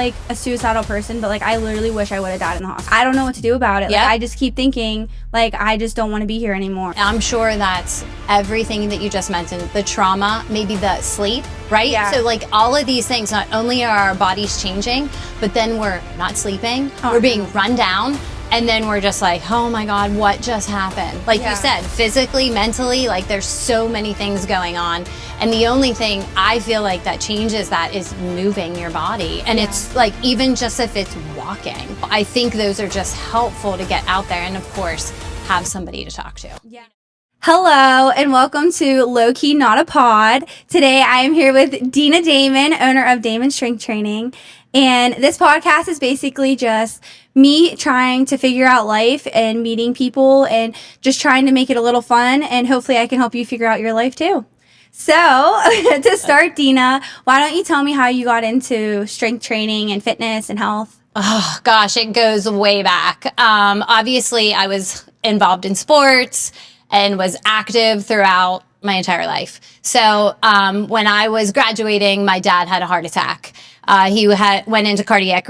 like a suicidal person, but like I literally wish I would have died in the hospital. I don't know what to do about it. Like I just keep thinking like I just don't want to be here anymore. I'm sure that's everything that you just mentioned, the trauma, maybe the sleep, right? Yeah. So like all of these things, not only are our bodies changing, but then we're not sleeping, we're being run down. And then we're just like, oh my God, what just happened? Like you said, physically, mentally, like there's so many things going on. And the only thing I feel like that changes that is moving your body. And it's like, even just if it's walking, I think those are just helpful to get out there and of course, have somebody to talk to. Yeah. Hello and welcome to Low Key Not a Pod. Today I am here with Dena Daman, owner of Daman Strength Training. And this podcast is basically just me trying to figure out life and meeting people and just trying to make it a little fun. And hopefully I can help you figure out your life too. So to start, Dena, why don't you tell me how you got into strength training and fitness and health? Oh gosh, it goes way back. Obviously I was involved in sports and was active throughout my entire life. So when I was graduating, my dad had a heart attack. He went into cardiac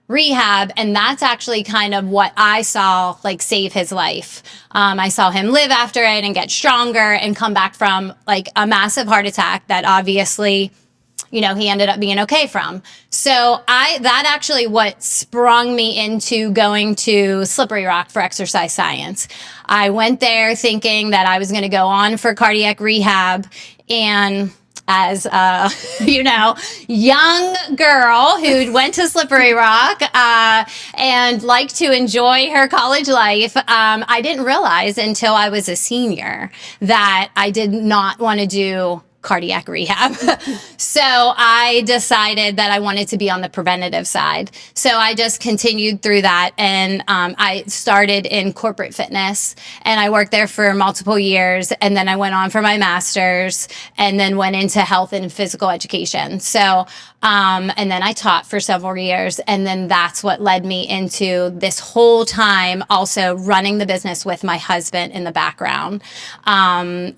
rehab, and that's actually kind of what I saw like save his life. I saw him live after it and get stronger and come back from like a massive heart attack that obviously, you know, he ended up being okay from. So that actually what sprung me into going to Slippery Rock for exercise science. I went there thinking that I was going to go on for cardiac rehab, and as you know, young girl who went to Slippery Rock and liked to enjoy her college life, I didn't realize until I was a senior that I did not want to do cardiac rehab. So I decided that I wanted to be on the preventative side. So I just continued through that, and I started in corporate fitness, and I worked there for multiple years, and then I went on for my master's, and then went into health and physical education. So and then I taught for several years, and then that's what led me into this whole time also running the business with my husband in the background.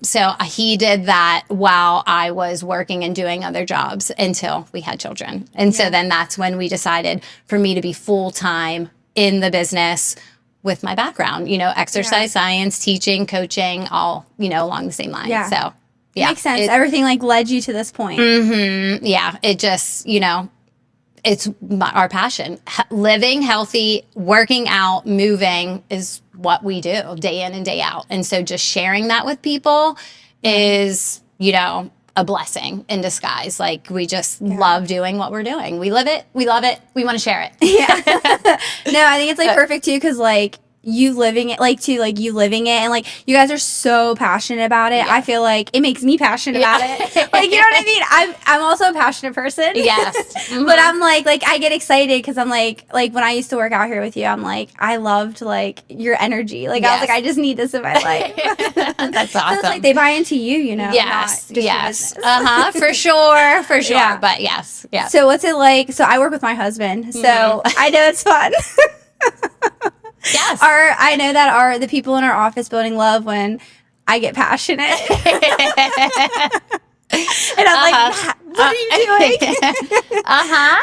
So he did that while I was working and doing other jobs until we had children. And so then that's when we decided for me to be full-time in the business with my background, you know, exercise science, teaching, coaching, all, you know, along the same lines. Yeah. So Makes sense. Everything like led you to this point. Yeah. It just, you know, it's our passion. Living healthy, working out, moving is what we do day in and day out. And so just sharing that with people is, you know, a blessing in disguise. Like we just love doing what we're doing. We live it. We love it. We want to share it. No, I think it's like perfect too. 'Cause like you living it, you living it, and like you guys are so passionate about it. I feel like it makes me passionate about it. Like, you know what I mean? I'm also a passionate person. Yes. But I'm like I get excited because I'm like when I used to work out here with you, I'm like, I loved like your energy. Like I was like, I just need this in my life. That's awesome. So it's like they buy into you know? Yes. Not just Yes. your business. For sure. For sure. Yeah. But yes. Yeah. So what's it like? So I work with my husband, so I know it's fun. Yes. I know that the people in our office building love when I get passionate. And I'm like, what are you doing?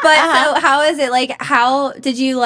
But so how is it like, how did you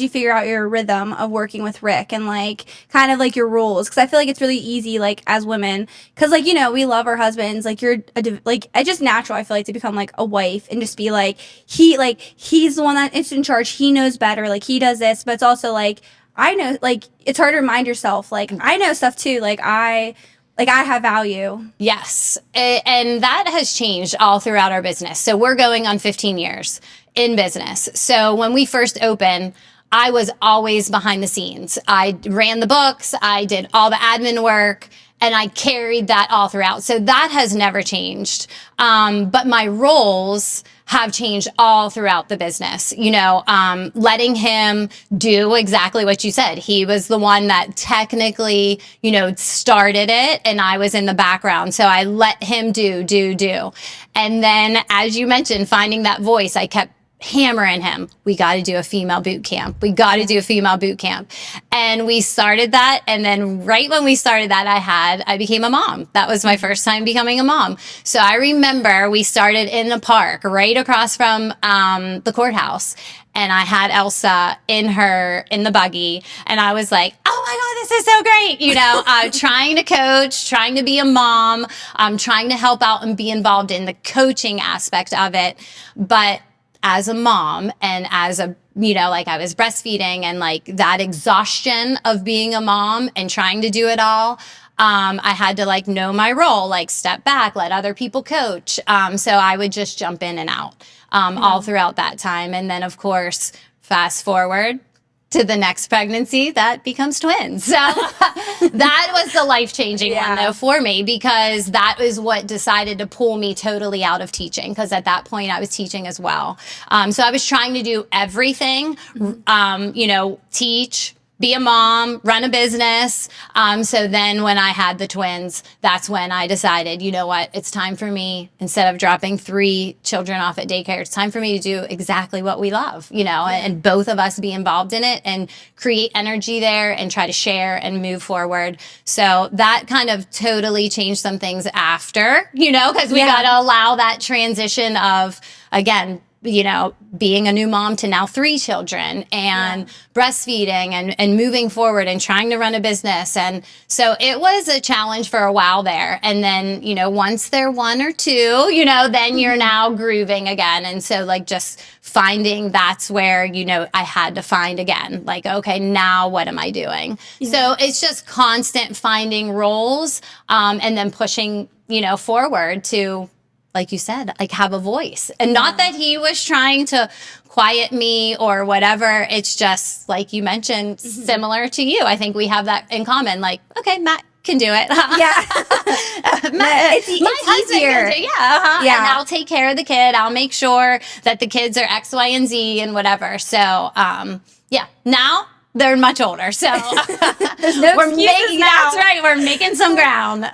figure out your rhythm of working with Rick and like kind of like your rules? Cause I feel like it's really easy, like as women, cause like, you know, we love our husbands, like it's just natural. I feel like to become like a wife and just be like, he's the one that's in charge. He knows better. Like he does this, but it's also like, I know, like it's hard to remind yourself, like I know stuff too. Like I have value. Yes. And that has changed all throughout our business. So we're going on 15 years in business. So when we first opened, I was always behind the scenes. I ran the books. I did all the admin work, and I carried that all throughout. So that has never changed. But my roles have changed all throughout the business. You know, letting him do exactly what you said. He was the one that technically, you know, started it, and I was in the background. So I let him do. And then, as you mentioned, finding that voice, I kept hammering him, we got to do a female boot camp. We got to do a female boot camp. And we started that. And then right when we started that, I became a mom. That was my first time becoming a mom. So I remember we started in the park right across from the courthouse. And I had Elsa in the buggy. And I was like, oh my God, this is so great. You know, trying to coach, trying to be a mom, trying to help out and be involved in the coaching aspect of it. But as a mom and as a, you know, like I was breastfeeding and like that exhaustion of being a mom and trying to do it all. I had to like know my role, like step back, let other people coach. So I would just jump in and out, all throughout that time. And then of course, fast forward to the next pregnancy, that becomes twins. So that was the life-changing one though for me, because that is what decided to pull me totally out of teaching. Because at that point I was teaching as well. So I was trying to do everything, you know, teach, be a mom, run a business. So then when I had the twins, that's when I decided, you know what, it's time for me, instead of dropping 3 children off at daycare, it's time for me to do exactly what we love, you know, and both of us be involved in it and create energy there and try to share and move forward. So that kind of totally changed some things after, you know, because we got to allow that transition of, again, you know, being a new mom to now 3 children and breastfeeding and moving forward and trying to run a business. And so it was a challenge for a while there. And then, you know, once they're 1 or 2, you know, then you're now grooving again. And so like just finding, that's where, you know, I had to find again, like, okay, now what am I doing? So it's just constant finding roles, and then pushing, you know, forward to, like you said, like have a voice. And not that he was trying to quiet me or whatever. It's just like you mentioned, similar to you. I think we have that in common. Like, okay, Matt can do it. It's easier. And I'll take care of the kid. I'll make sure that the kids are X, Y, and Z and whatever. So, now they're much older. So there's no excuses now. That's right. We're making some ground.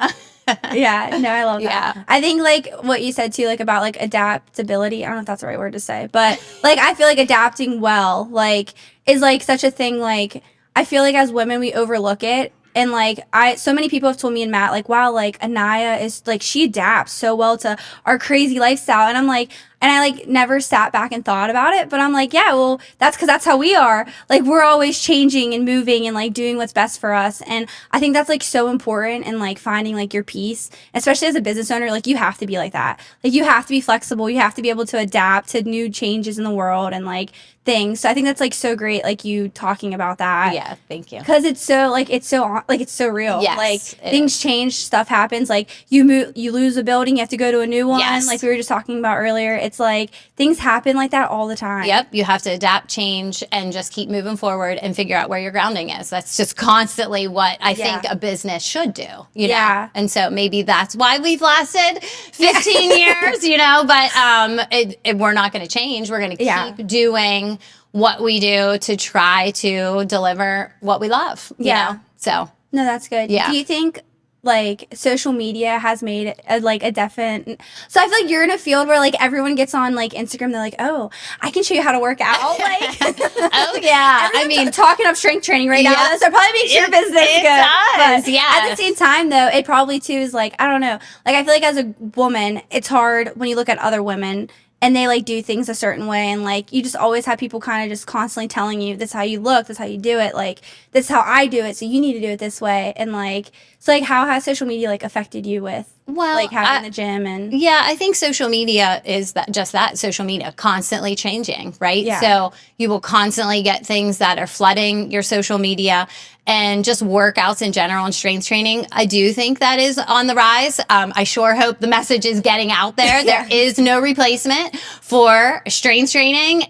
No, I love that. I think like what you said too, like about like adaptability. I don't know if that's the right word to say, but like I feel like adapting well, like is like such a thing. Like I feel like as women we overlook it. And like so many people have told me and Matt, like, wow, like Anaya is like, she adapts so well to our crazy lifestyle. And I'm like, and I like never sat back and thought about it, but I'm like, yeah, well, that's because that's how we are. Like we're always changing and moving and like doing what's best for us. And I think that's like so important and like finding like your peace, especially as a business owner. Like you have to be like that. Like you have to be flexible. You have to be able to adapt to new changes in the world and like things. So I think that's like so great. Like you talking about that. Yeah. Thank you. Cause it's so like, it's so real. Yes, like things change, stuff happens. Like you lose a building, you have to go to a new one. Yes. Like we were just talking about earlier. It's like things happen like that all the time. Yep. You have to adapt, change, and just keep moving forward and figure out where your grounding is. That's just constantly what I think a business should do, you know? And so maybe that's why we've lasted 15 years, you know, but we're not going to change. We're going to keep doing what we do to try to deliver what we love, you know? So. No, that's good. Yeah. Do you think like social media has made a definite, so I feel like you're in a field where like everyone gets on like Instagram, they're like, oh, I can show you how to work out. Like, oh yeah. I mean, talking up strength training right now. So it probably makes your business it good. Does, but at the same time though, it probably too is like, I don't know. Like I feel like as a woman, it's hard when you look at other women and they like do things a certain way, and like you just always have people kind of just constantly telling you this is how you look, this is how you do it, like this is how I do it, so you need to do it this way. And like so like how has social media like affected you with like having the gym? And I think social media is just that social media constantly changing, right? So you will constantly get things that are flooding your social media, and just workouts in general and strength training. I do think that is on the rise. I sure hope the message is getting out there. There is no replacement for strength training,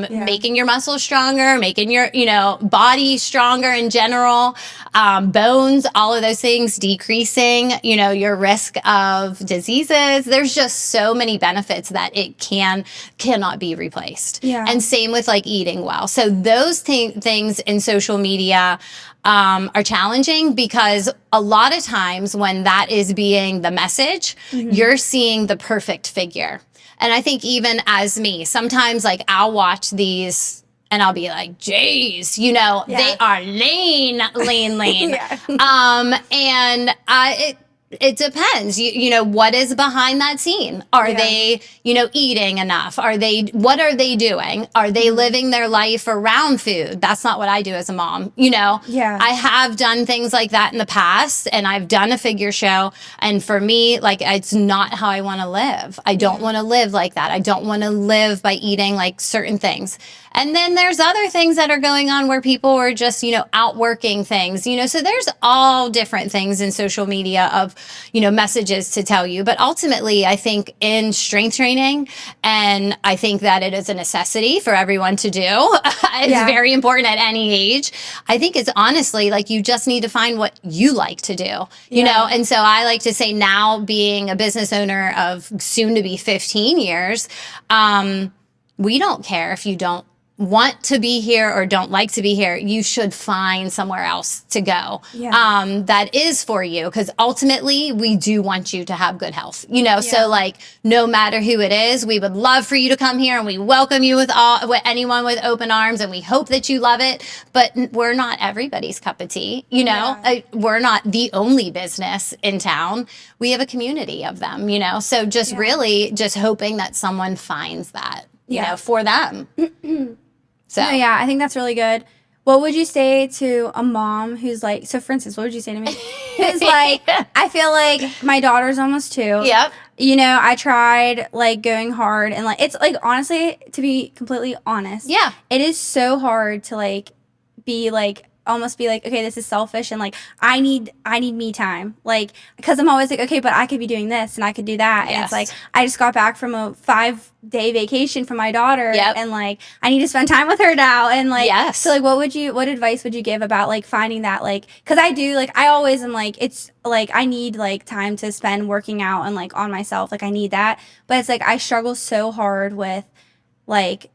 making your muscles stronger, making your, you know, body stronger in general, bones, all of those things. things decreasing, you know, your risk of diseases. There's just so many benefits that it cannot be replaced. Yeah. And same with like eating well. So those things in social media are challenging because a lot of times when that is being the message, you're seeing the perfect figure. And I think even as me, sometimes like I'll watch these and I'll be like, geez, you know, they are lean. And it depends. You know, what is behind that scene? Are they, you know, eating enough? What are they doing? Are they living their life around food? That's not what I do as a mom, you know? Yeah. I have done things like that in the past and I've done a figure show. And for me, like, it's not how I want to live. I don't want to live like that. I don't want to live by eating like certain things. And then there's other things that are going on where people are just, you know, outworking things, you know, so there's all different things in social media of, you know, messages to tell you. But ultimately, I think in strength training, and I think that it is a necessity for everyone to do. It's very important at any age. I think it's honestly like you just need to find what you like to do, you know? And so I like to say now being a business owner of soon to be 15 years, we don't care if you don't want to be here or don't like to be here. You should find somewhere else to go that is for you, because ultimately we do want you to have good health, you know. So like no matter who it is, we would love for you to come here and we welcome you with anyone with open arms, and we hope that you love it. But we're not everybody's cup of tea, you know. We're not the only business in town. We have a community of them, you know. So just really just hoping that someone finds that, you know, for them. So no, I think that's really good. What would you say to a mom who's like, so for instance, what would you say to me? Who's like, I feel like my daughter's almost 2. Yep. You know, I tried like going hard and like, it's like, honestly, to be completely honest. Yeah. It is so hard to like be like, almost be like, okay, this is selfish and like I need me time, like, because I'm always like, okay, but I could be doing this and I could do that. And it's like I just got back from a 5-day vacation from my daughter and like I need to spend time with her now, and like so like what advice would you give about like finding that, like, because I do, like, I always am like, it's like I need like time to spend working out and like on myself, like I need that, but it's like I struggle so hard with like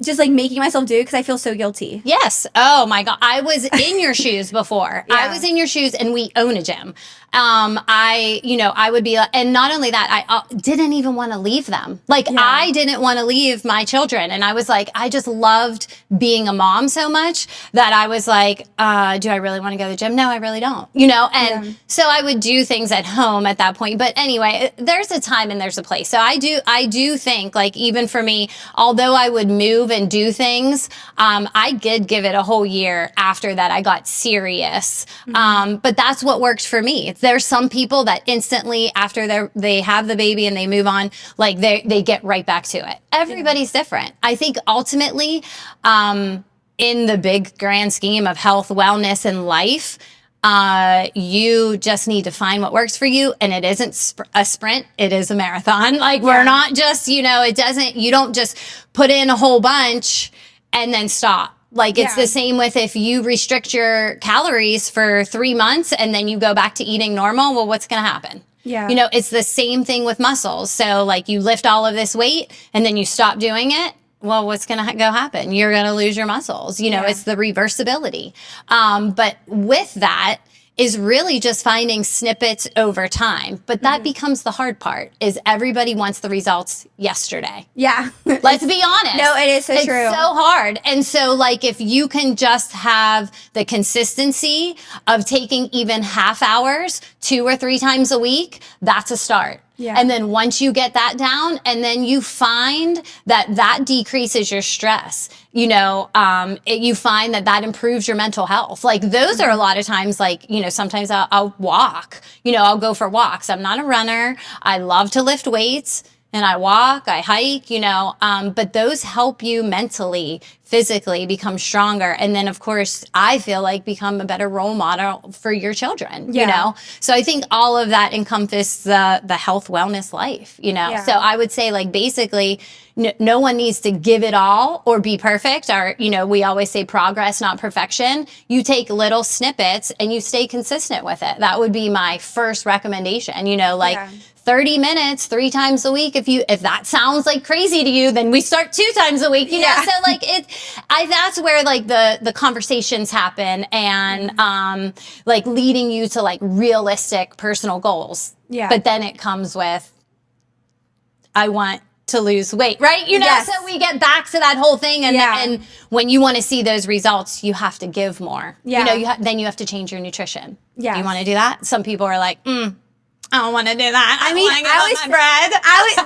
just like making myself do it because I feel so guilty. Yes. Oh my God. I was in your shoes before. I was in your shoes and we own a gym. I would be, and not only that, I didn't even want to leave them. Like I didn't want to leave my children. And I was like, I just loved being a mom so much that I was like, do I really want to go to the gym? No, I really don't, you know? And so I would do things at home at that point. But anyway, there's a time and there's a place. So I do think, like, even for me, although I would move and do things, I did give it a whole year after that I got serious. But that's what worked for me. There's some people that instantly after they have the baby and they move on, like they get right back to it. Everybody's different. I think ultimately, in the big grand scheme of health, wellness, and life, you just need to find what works for you. And it isn't a sprint. It is a marathon. Like we're not just, you don't just put in a whole bunch and then stop. Like it's the same with if you restrict your calories for 3 months and then you go back to eating normal, well, what's going to happen? Yeah. You know, it's the same thing with muscles. So like you lift all of this weight and then you stop doing it. Well, what's going to go happen? You're going to lose your muscles. You know, it's the reversibility. But with that is really just finding snippets over time. But that becomes the hard part, is everybody wants the results yesterday. Yeah. Let's be honest. No, it is so it's true. It's so hard. And so like if you can just have the consistency of taking even half hours 2 or 3 times a week, that's a start. Yeah. And then once you get that down, and then you find that decreases your stress, you know, you find that improves your mental health. Like those are a lot of times, like, you know, sometimes I'll walk, you know, I'll go for walks. I'm not a runner. I love to lift weights. And I walk, I hike, you know, but those help you mentally, physically become stronger. And then, of course, I feel like become a better role model for your children, you know? So I think all of that encompasses the health, wellness life, you know? So I would say, like, basically, no one needs to give it all or be perfect, or, we always say progress, not perfection. You take little snippets and you stay consistent with it. That would be my first recommendation, 30 minutes 3 times a week. If that sounds like crazy to you, then we start 2 times a week, you know? So that's where the conversations happen, and leading you to realistic personal goals. Yeah. But then it comes with, I want to lose weight, right? So we get back to that whole thing. And when you want to see those results, you have to give more. Yeah. Then you have to change your nutrition. Yeah. You want to do that? Some people are like, I don't want to do that. I always bread. I always tell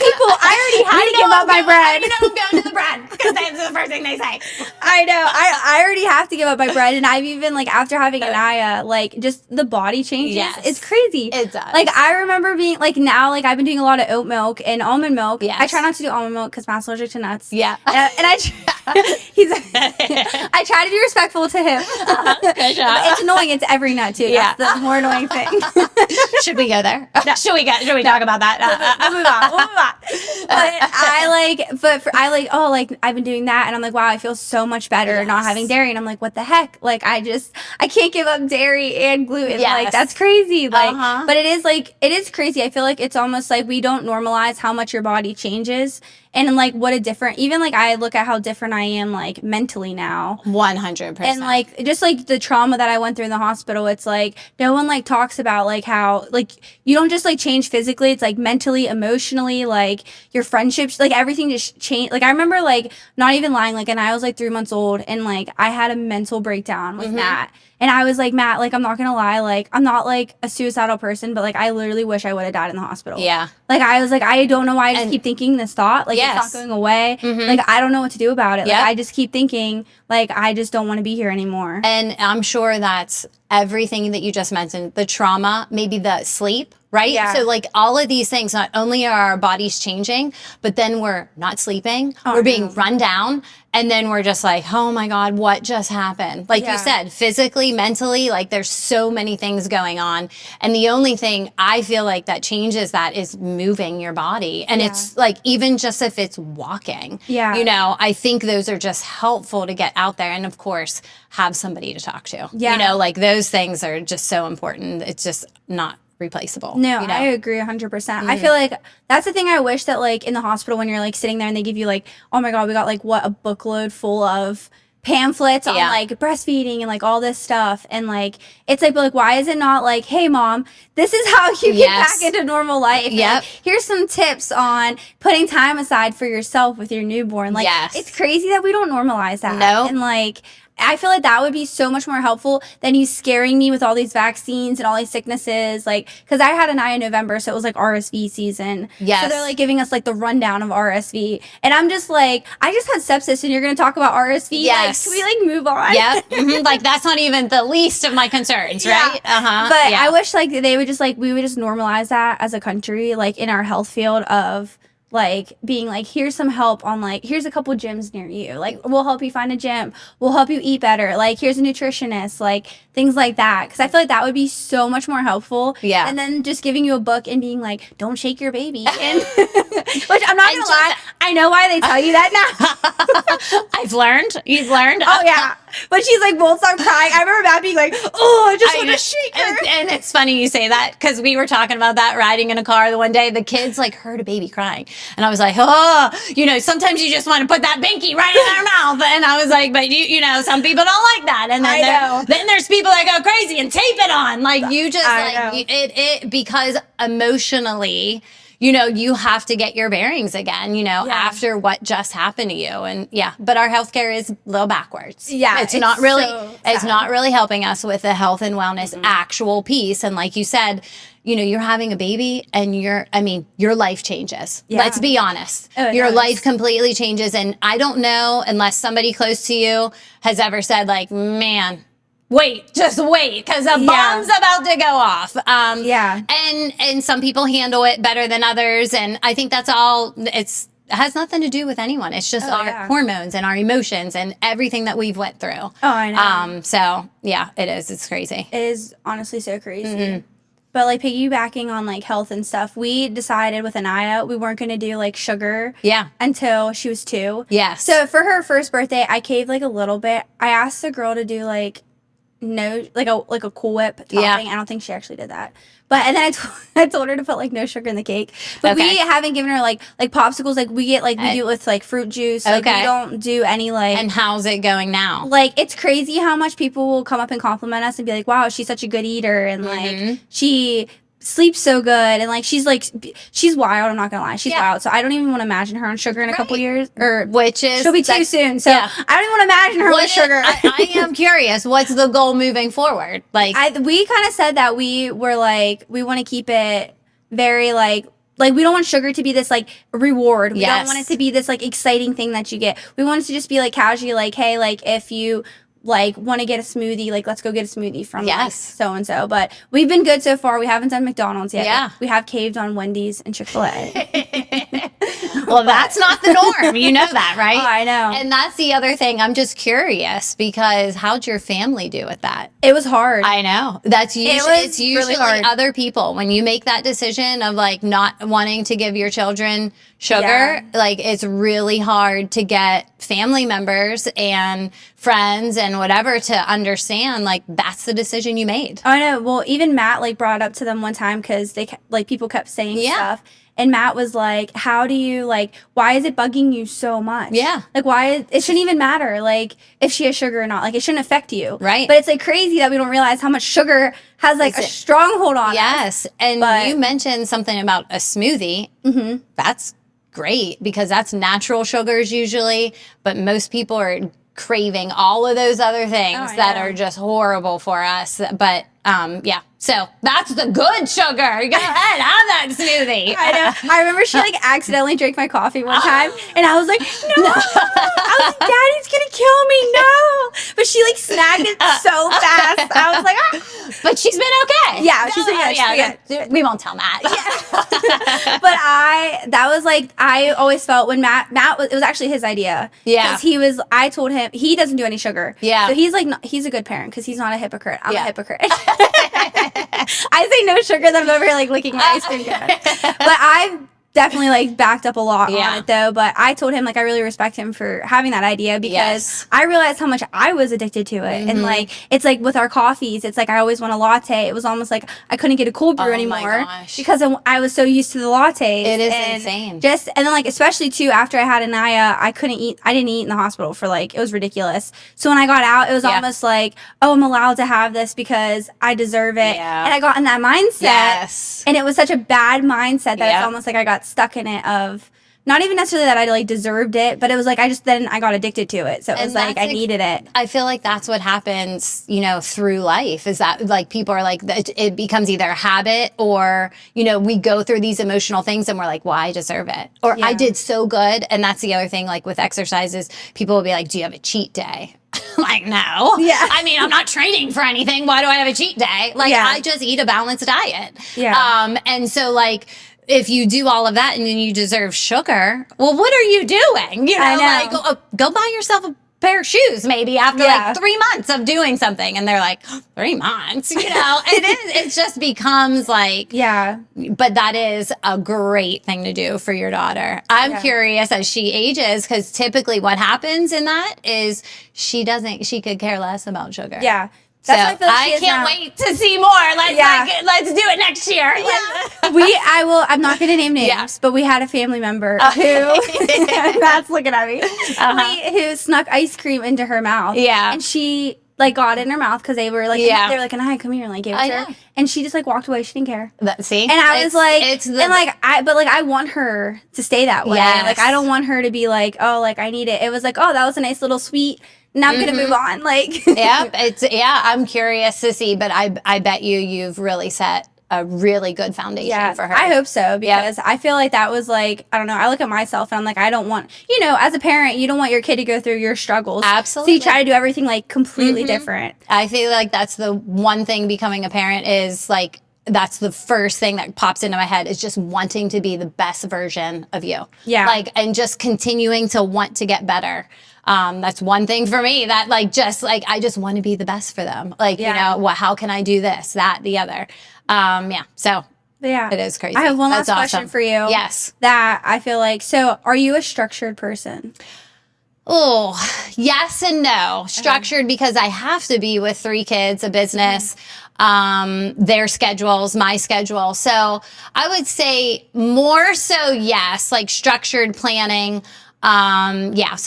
people I already had to give up my bread. I'm going to the bread because that's the first thing they say. I know. I already have to give up my bread, and I've even after having Anaya, just the body changes. Yes. It's crazy. It does. I remember being now I've been doing a lot of oat milk and almond milk. Yes. I try not to do almond milk because Matt's allergic to nuts. Yeah. And I try to be respectful to him. Good job. It's annoying. It's every nut too. Yeah. That's the more annoying thing. Should we go there? No. Should we talk about that? We'll move on. But I've been doing that, and I'm like, wow, I feel so much better not having dairy. And I'm like, what the heck? I can't give up dairy and gluten. Yes. That's crazy. But it is crazy. I feel like it's almost like we don't normalize how much your body changes. And what a different, even I look at how different I am mentally now. 100%. And just the trauma that I went through in the hospital, it's no one talks about how you don't just change physically. It's mentally, emotionally, your friendships, everything just changed. I remember not even lying, and I was 3 months old, and I had a mental breakdown with Matt. And I was like, Matt, I'm not gonna lie, I'm not a suicidal person, but I literally wish I would have died in the hospital. Yeah. I was I don't know why I just keep thinking this thought. It's not going away. I don't know what to do about it. Yep. I just keep thinking, I just don't want to be here anymore. And I'm sure that's everything that you just mentioned, the trauma, maybe the sleep, right? Yeah. So all of these things, not only are our bodies changing, but then we're not sleeping, we're being run down, and then we're just oh my God, what just happened? You said, physically, mentally, there's so many things going on. And the only thing I feel that changes that is moving your body. And it's even just if it's walking, I think those are just helpful to get out there. And of course, have somebody to talk to. Yeah. Those things are just so important. It's just not replaceable. No, I agree 100%. I feel that's the thing I wish that in the hospital when you're sitting there and they give you oh my God, we got what, a bookload full of pamphlets on breastfeeding and all this stuff, and it's but why is it not hey mom, this is how you get back into normal life. Yep. Here's some tips on putting time aside for yourself with your newborn. It's crazy that we don't normalize that. No. And I feel that would be so much more helpful than you scaring me with all these vaccines and all these sicknesses. Because I had Anaya in November, so it was RSV season. Yes. So they're giving us the rundown of RSV. And I'm just I just had sepsis and you're going to talk about RSV? Yes. Can we move on? Yep. Mm-hmm. That's not even the least of my concerns, right? Uh-huh. But I wish they would just we would just normalize that as a country, in our health field of being here's some help on here's a couple gyms near you, we'll help you find a gym, we'll help you eat better, here's a nutritionist, things like that, because I feel that would be so much more helpful. Yeah. And then just giving you a book and being don't shake your baby, and which I'm not gonna lie, I know why they tell you that now. You've learned. Oh yeah. But she's won't stop crying. I remember Matt being oh, I just want to shake her. And it's funny you say that, because we were talking about that riding in a car the one day. The kids heard a baby crying. And I was sometimes you just want to put that binky right in their mouth. And I was but some people don't like that. And then there's people that go crazy and tape it on. You just it because emotionally, you have to get your bearings again, after what just happened to you. And but our healthcare is a little backwards. Yeah. It's not really helping us with the health and wellness actual piece. And like you said, you're having a baby and your life changes. Yeah. Let's be honest. Oh, your life completely changes. And I don't know, unless somebody close to you has ever said man, just wait, because a bomb's about to go off. And some people handle it better than others. And I think that's all, it has nothing to do with anyone. It's just our hormones and our emotions and everything that we've went through. Oh, I know. So it is. It's crazy. It is honestly so crazy. Mm-hmm. but like piggybacking on like health and stuff, we decided with Anaya we weren't going to do like sugar until she was 2. Yes. So for her first birthday, I caved like a little bit. I asked the girl to do like a Cool Whip topping. I don't think she actually did that. But and then I told her to put like no sugar in the cake. But we haven't given her like popsicles. Like we get like we do it with like fruit juice. Like we don't do any like. And how's it going now? Like it's crazy how much people will come up and compliment us and be like, "Wow, she's such a good eater," and like she sleeps so good, and like she's wild. I'm not gonna lie, she's wild. So I don't even want to imagine her on sugar in a couple years, or which is she'll be too soon. So I don't even want to imagine her with sugar. I am curious. What's the goal moving forward? Like we kind of said that we were like we want to keep it very like we don't want sugar to be this like reward. We don't want it to be this like exciting thing that you get. We want it to just be like casually like, hey, like if you like want to get a smoothie, like let's go get a smoothie from like so and so. But we've been good so far. We haven't done McDonald's yet. Yeah, we have caved on Wendy's and Chick-fil-A. Well, that's not the norm. You know that, right? Oh, I know. And that's the other thing. I'm just curious because how'd your family do with that? It was hard. I know. It's usually really hard. Other people when you make that decision of like not wanting to give your children sugar, like it's really hard to get family members and friends and whatever to understand like that's the decision you made. I know. Well, even Matt like brought up to them one time because they like people kept saying stuff. And Matt was like, how do you, like, why is it bugging you so much? Yeah. Like, it shouldn't even matter, like, if she has sugar or not. Like, it shouldn't affect you. Right. But it's, like, crazy that we don't realize how much sugar has, like, a stronghold on us. Yes. And you mentioned something about a smoothie. Mm-hmm. That's great because that's natural sugars usually. But most people are craving all of those other things that are just horrible for us. But, so that's the good sugar. Go ahead, have that smoothie. I know. I remember she like accidentally drank my coffee one time, and I was like, no. I was like, Daddy's gonna kill me, no. But she like snagged it so fast. I was like, ah. But she's been okay. Yeah, she's been good. We won't tell Matt. Yeah. But that was like, I always felt when Matt it was actually his idea. Yeah. Because I told him, he doesn't do any sugar. Yeah. So he's like, he's a good parent because he's not a hypocrite. I'm a hypocrite. I say no sugar, then I'm over here like licking my ice cream cone. But I've definitely like backed up a lot on it though. But I told him like I really respect him for having that idea because I realized how much I was addicted to it. And like it's like with our coffees, it's like I always want a latte. It was almost like I couldn't get a cold brew anymore because I was so used to the lattes. It is insane. And then like especially too after I had Anaya, I didn't eat in the hospital for like it was ridiculous. So when I got out, it was almost like, oh, I'm allowed to have this because I deserve it. Yeah. And I got in that mindset. Yes. And it was such a bad mindset that it's almost like I got stuck in it of not even necessarily that I like deserved it, but it was like I got addicted to it. So it was like I needed it. I feel like that's what happens, through life is that like people are like it becomes either a habit or, we go through these emotional things and we're like, well, I deserve it. Or I did so good. And that's the other thing, like with exercises, people will be like, do you have a cheat day? Like, no. Yeah. I mean, I'm not training for anything. Why do I have a cheat day? Like, I just eat a balanced diet. Yeah. And so like, if you do all of that and then you deserve sugar, well, what are you doing? I know. Like, go buy yourself a pair of shoes maybe after like 3 months of doing something. And they're like, 3 months, it just becomes like, but that is a great thing to do for your daughter. I'm curious as she ages, because typically what happens in that is she could care less about sugar. Yeah. That's so I can't wait to see more. Let's do it next year. Yeah. I'm not going to name names, but we had a family member who, Matt's looking at me, who snuck ice cream into her mouth. Yeah. And she like got it in her mouth because they were like, they were like, "Anaya, come here," and like gave it to her. And she just like walked away. She didn't care. See? And I was like, I want her to stay that way. Yes. Like I don't want her to be like, oh, like I need it. It was like, oh, that was a nice little sweet. Now I'm gonna move on. Like, I'm curious to see, but I bet you've really set a really good foundation for her. I hope so because I feel like that was like, I don't know. I look at myself and I'm like, I don't want, as a parent, you don't want your kid to go through your struggles. Absolutely. So you try to do everything like completely different. I feel like that's the one thing becoming a parent is like. That's the first thing that pops into my head is just wanting to be the best version of you. Yeah. Like, and just continuing to want to get better. That's one thing for me that like, just like, I just want to be the best for them. Like, you know, how can I do this, that, the other? So yeah, it is crazy. I have one last That's question awesome. for you. Yes. That I feel like, so are you a structured person? Oh, yes and no. Structured because I have to be with 3 kids, a business, their schedules, my schedule. So I would say more so yes, like structured planning. So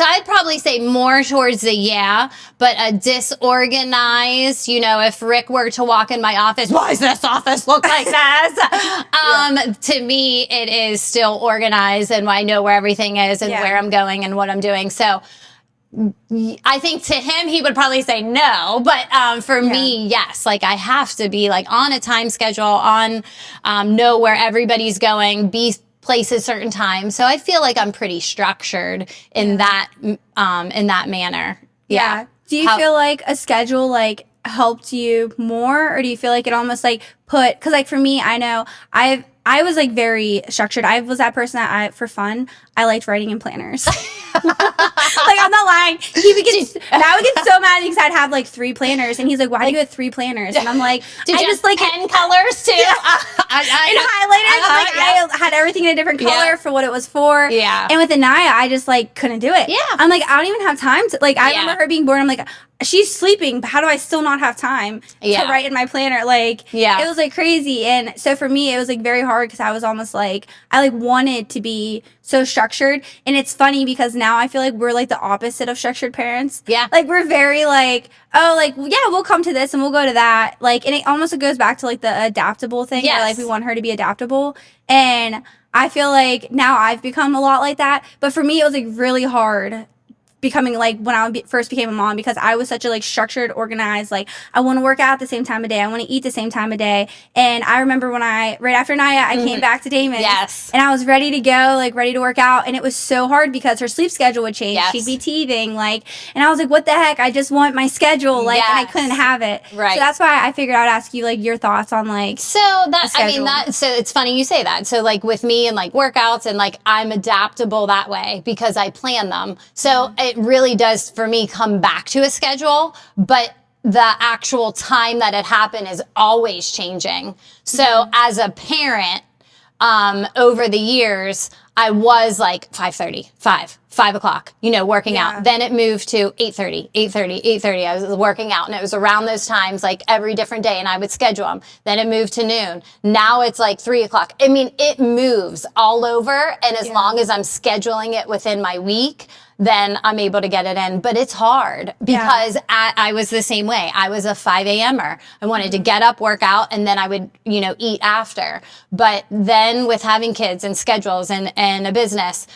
I'd probably say more towards the but a disorganized, you know, if Rick were to walk in my office, why does this office look like this? To me, it is still organized and I know where everything is and where I'm going and what I'm doing. So I think to him, he would probably say no, but for me, yes, like I have to be like on a time schedule, know where everybody's going, be places certain times. So I feel like I'm pretty structured in that manner. Yeah. Do you feel like a schedule like helped you more, or do you feel like it almost like because like for me, I know I was like very structured. I was that person that for fun, I liked writing in planners. Like I'm not lying. Matt would get so mad because I'd have like 3 planners, and he's like, "Why do you have 3 planners?" And I'm like, "I just like pen colors too." And highlighters. I had everything in a different color for what it was for. Yeah. And with Anaya, I just like couldn't do it. Yeah. I'm like, I don't even have time to like. I remember her being bored. I'm like, she's sleeping, but how do I still not have time to write in my planner? Like, it was like crazy. And so for me, it was like very hard because I was almost like, I like wanted to be so structured. And it's funny because now I feel like we're like the opposite of structured parents. Yeah. Like we're very like, oh, like, yeah, we'll come to this and we'll go to that. Like, and it almost goes back to like the adaptable thing. Where, like we want her to be adaptable. And I feel like now I've become a lot like that. But for me, it was like really hard becoming like when I first became a mom, because I was such a like structured, organized, like I want to work out at the same time of day, I want to eat the same time of day. And I remember when right after Naya, I came back to Damon, and I was ready to go, like ready to work out, and it was so hard because her sleep schedule would change. She'd be teething, like, and I was like, what the heck, I just want my schedule, like, and I couldn't have it. Right. So that's why I figured I'd ask you like your thoughts on like so it's funny you say that. So like with me and like workouts, and like I'm adaptable that way because I plan them. So it really does for me come back to a schedule, but the actual time that it happened is always changing. So as a parent, over the years, I was like 5:30, 5 o'clock, you know, working out. Then it moved to 8:30. I was working out, and it was around those times, like every different day, and I would schedule them. Then it moved to noon. Now it's like 3 o'clock. I mean, it moves all over. And as long as I'm scheduling it within my week, then I'm able to get it in. But it's hard because I was the same way. I was a 5 a.m.er. I wanted to get up, work out, and then I would, you know, eat after. But then with having kids and schedules and a business,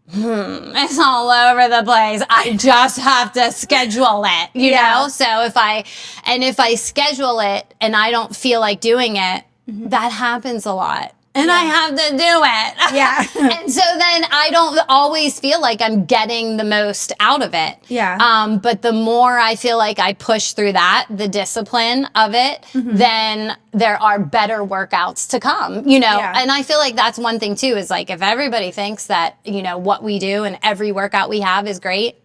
it's all over the place. I just have to schedule it, you know? So if I schedule it and I don't feel like doing it, that happens a lot. And I have to do it. Yeah. And so then I don't always feel like I'm getting the most out of it. Yeah. But the more I feel like I push through that, the discipline of it, then there are better workouts to come, you know? And I feel like that's one thing too, is like, if everybody thinks that, you know, what we do and every workout we have is great,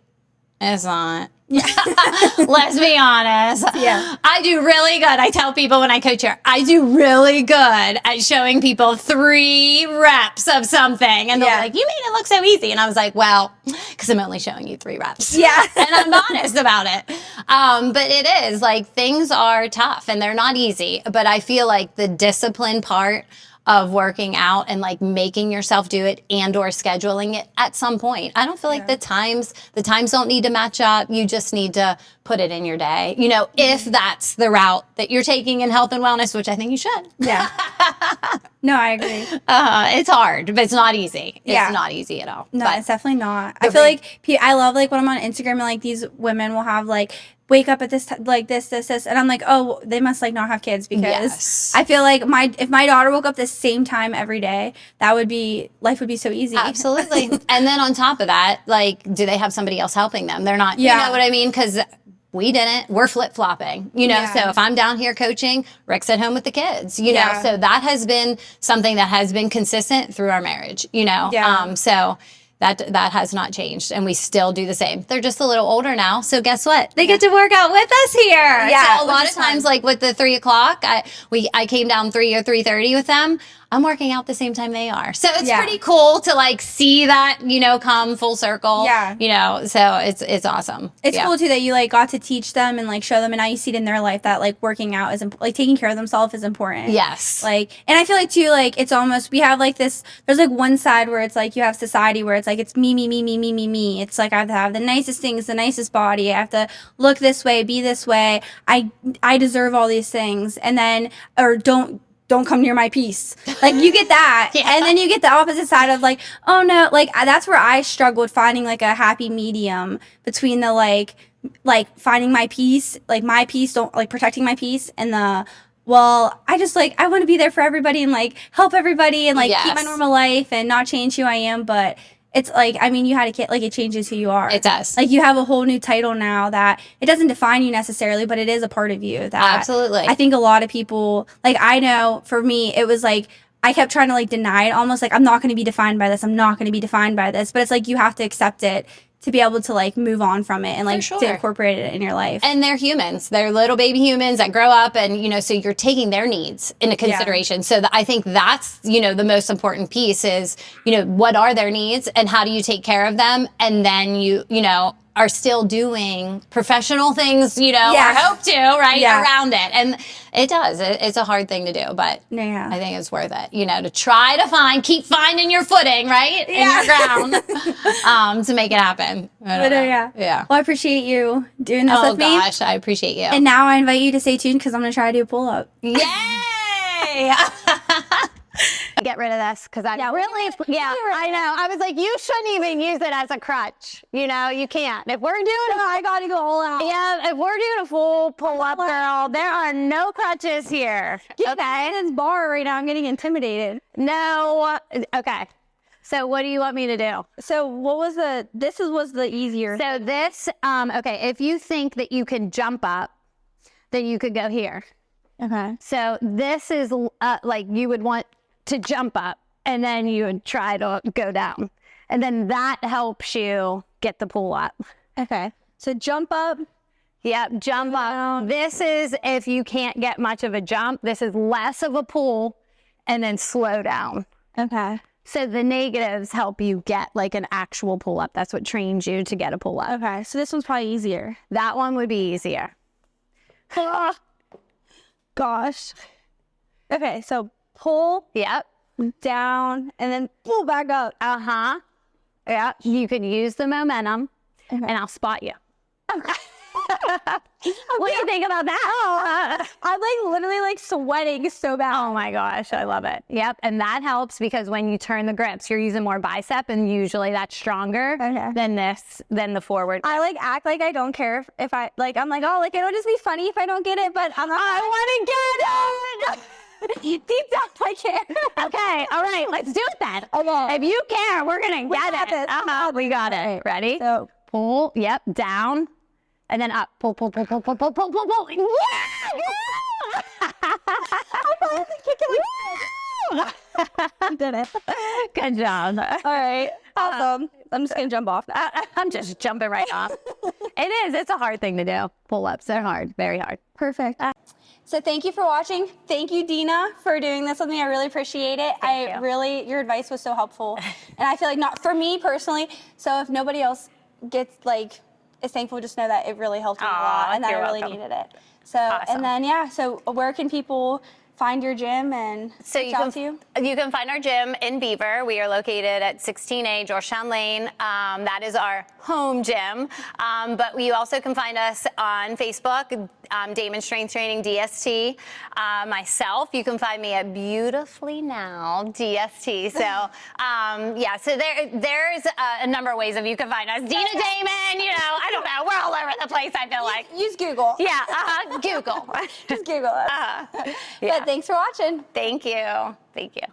it's not. Yeah. Let's be honest. Yeah. I do really good. I tell people when I coach here, I do really good at showing people 3 reps of something. And they're like, you made it look so easy. And I was like, well, because I'm only showing you 3 reps. Yeah. And I'm honest about it. But it is like, things are tough and they're not easy. But I feel like the discipline part of working out and like making yourself do it and or scheduling it at some point. I don't feel like the times don't need to match up. You just need to put it in your day, you know, if that's the route that you're taking in health and wellness, which I think you should. Yeah. No, I agree. It's hard, but it's not easy. It's not easy at all. No, but it's definitely not. I feel like I love like when I'm on Instagram and like these women will have like wake up at this like this, and I'm like, oh, they must like not have kids, because I feel like if my daughter woke up the same time every day, life would be so easy. Absolutely. And then on top of that, like, do they have somebody else helping them? They're not, you know what I mean? Because we didn't. We're flip-flopping, you know? So if I'm down here coaching, Rick's at home with the kids, you know? So that has been something that has been consistent through our marriage, you know? So That has not changed, and we still do the same. They're just a little older now, so guess what? They get to work out with us here. Yeah, so a lot of times, like with the 3 o'clock, I came down 3 or 3:30 with them. I'm working out the same time they are, so it's pretty cool to like see that, you know, come full circle. Yeah, you know, so it's awesome. It's cool too that you like got to teach them and like show them, and now you see it in their life that like working out is like taking care of themselves is important. Yes. Like, and I feel like too, like it's almost, we have like this, there's like one side where it's like you have society where it's like it's me, me, me, me, me, me, me. It's like I have to have the nicest things, the nicest body. I have to look this way, be this way. I deserve all these things, and then or don't come near my peace. Like you get that. And then you get the opposite side of like, oh no, like that's where I struggled finding like a happy medium between the like finding my peace, like my peace, don't like protecting my peace, and the, well, I just like, I want to be there for everybody and like help everybody and like keep my normal life and not change who I am. But it's like, I mean, you had a kid, like it changes who you are. It does. Like you have a whole new title now that it doesn't define you necessarily, but it is a part of you. That Absolutely. I think a lot of people, like I know for me, it was like, I kept trying to like deny it, almost like I'm not going to be defined by this. I'm not going to be defined by this. But it's like you have to accept it to be able to like move on from it and like to incorporate it in your life. And they're humans. They're little baby humans that grow up, and you know, so you're taking their needs into consideration. So I think that's, you know, the most important piece is, you know, what are their needs and how do you take care of them? And then you know, are still doing professional things, you know, or hope to, right, around it. And it does. It's a hard thing to do, but I think it's worth it, you know, to try to keep finding your footing, right, in your ground, to make it happen. Yeah. Well, I appreciate you doing this with me. Oh, gosh, I appreciate you. And now I invite you to stay tuned because I'm going to try to do a pull-up. Yay! Get rid of this because I really, I know. I was like, you shouldn't even use it as a crutch. You know, you can't. If we're doing, I got to go all out. Yeah, if we're doing a full pull-up, girl, there are no crutches here. Okay, this bar right now, I'm getting intimidated. No. Okay. So what do you want me to do? So what was was the easier. So this, okay, if you think that you can jump up, then you could go here. Okay. So this is like you would want to jump up and then you would try to go down. And then that helps you get the pull up. Okay. So jump up. Yep, jump up. This is if you can't get much of a jump. This is less of a pull and then slow down. Okay. So the negatives help you get like an actual pull up. That's what trains you to get a pull up. Okay. So this one's probably easier. That one would be easier. Gosh. Okay. So pull. Yep. Down and then pull back up. Uh-huh. Yeah. You can use the momentum and I'll spot you. Okay. What do you think about that? I'm like literally like sweating so bad. Oh my gosh, I love it. Yep, and that helps because when you turn the grips, you're using more bicep, and usually that's stronger than the forward. I like act like I don't care if I like. I'm like, oh, like it'll just be funny if I don't get it, but I want to get it. Deep down, I care. Okay, all right, let's do it then. Okay. If you care, we're gonna get it. We got it. Ready? So pull. Yep, down. And then up. Pull, pull, pull, pull, pull, pull, pull, pull, pull. Yeah! I did it. Good job. All right. Awesome. I'm just going to jump off. I'm just jumping right off. It is. It's a hard thing to do. Pull-ups, they're hard. Very hard. Perfect. So thank you for watching. Thank you, Dena, for doing this with me. I really appreciate it. Your advice was so helpful. And I feel like not for me personally. So if nobody else gets like, is thankful, just know that it really helped me a lot and that I really needed it. So, and then, so where can people find your gym and reach out to you? You can find our gym in Beaver. We are located at 16A Georgetown Lane. That is our home gym. But you also can find us on Facebook, Daman Strength Training, DST. Myself, you can find me at Beautifully Now, DST. So, so there's a number of ways of you can find us. Dena Daman, you know, I don't know. We're all over the place, I feel like. Use Google. Yeah, Google. Just Google it. Yeah. But thanks for watching. Thank you. Thank you.